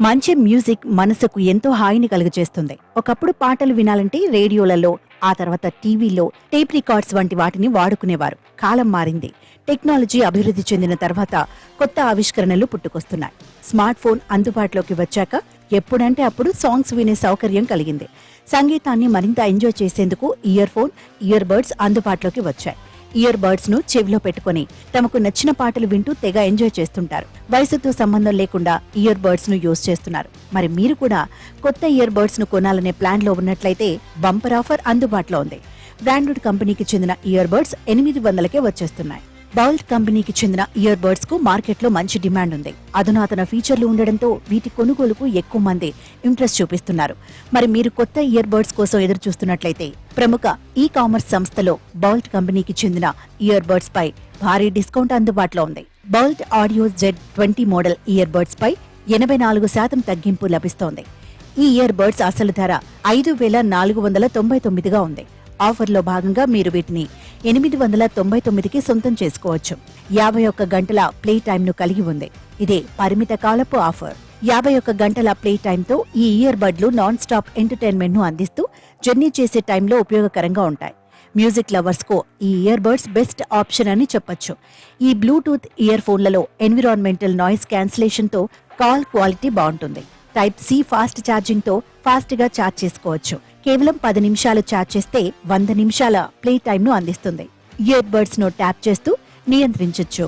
మంచి మ్యూజిక్ మనసుకు ఎంతో హాయిని కలుగజేస్తుంది. ఒకప్పుడు పాటలు వినాలంటే రేడియోలలో, ఆ తర్వాత టీవీలో టేప్ రికార్డ్స్ వంటి వాటిని వాడుకునేవారు. కాలం మారింది. టెక్నాలజీ అభివృద్ధి చెందిన తర్వాత కొత్త ఆవిష్కరణలు పుట్టుకొస్తున్నాయి. స్మార్ట్ ఫోన్ అందుబాటులోకి వచ్చాక ఎప్పుడంటే అప్పుడు సాంగ్స్ వినే సౌకర్యం కలిగింది. సంగీతాన్ని మరింత ఎంజాయ్ చేసేందుకు ఇయర్ ఫోన్, ఇయర్ బడ్స్ అందుబాటులోకి వచ్చాయి. ఇయర్ బర్డ్స్ ను చెవిలో పెట్టుకుని తమకు నచ్చిన పాటలు వింటూ తెగ ఎంజాయ్ చేస్తుంటారు. వయసుతో సంబంధం లేకుండా ఇయర్ బర్డ్స్ ను యూజ్ చేస్తున్నారు. మరి మీరు కూడా కొత్త ఇయర్ బర్డ్స్ ను కొనాలనే ప్లాన్ లో ఉన్నట్లయితే బంపర్ ఆఫర్ అందుబాటులో ఉంది. బ్రాండెడ్ కంపెనీకి చెందిన ఇయర్ బర్డ్స్ 800కే వచ్చేస్తున్నాయి. బౌల్ట్ కంపెనీకి చెందిన ఇయర్ బర్డ్స్ కు మార్కెట్లో మంచి డిమాండ్ ఉంది. అధునాతన ఫీచర్లు ఉండడంతో వీటి కొనుగోలుకు ఎక్కువ మంది ఇంట్రెస్ట్ చూపిస్తున్నారు. మరి మీరు కొత్త ఇయర్ బర్డ్స్ కోసం ఎదురు చూస్తున్నట్లయితే ప్రముఖ ఈ కామర్స్ సంస్థలో బౌల్ట్ కంపెనీకి చెందిన ఇయర్ బర్డ్స్ పై భారీ డిస్కౌంట్ అందుబాటులో ఉంది. Boult audio Z20 model earbuds పై 84% తగ్గింపు లభిస్తోంది. ఈ ఇయర్ బర్డ్స్ అసలు ధర 5,499గా ఉంది. ఆఫర్లో భాగంగా మీరు వీటిని 899కి సొంతం చేసుకోవచ్చు. 51 గంటల ప్లే టైంను కలిగి ఉంది. ఇదే పరిమిత కాలపు ఆఫర్. 51 గంటల ప్లే టైంతో ఈ ఇయర్ బడ్లు నాన్ స్టాప్ ఎంటర్టైన్మెంట్ ను అందిస్తూ జర్నీ చేసే టైంలో ఉపయోగకరంగా ఉంటాయి. మ్యూజిక్ లవర్స్ కు ఈ ఇయర్ బడ్స్ బెస్ట్ ఆప్షన్ అని చెప్పొచ్చు. ఈ బ్లూటూత్ ఇయర్ ఫోన్లలో ఎన్విరాన్మెంటల్ నాయిస్ క్యాన్సిలేషన్ తో కాల్ క్వాలిటీ బాగుంటుంది. టైప్ సి ఫాస్ట్ ఛార్జింగ్ తో ఫాస్ట్ గా ఛార్జ్ చేసుకోవచ్చు. కేవలం 10 నిమిషాలు ఛార్జ్ చేస్తే 100 నిమిషాల ప్లే టైమ్ ను అందిస్తుంది. ఇయర్ బడ్స్ ను ట్యాప్ చేస్తూ నియంత్రించొచ్చు.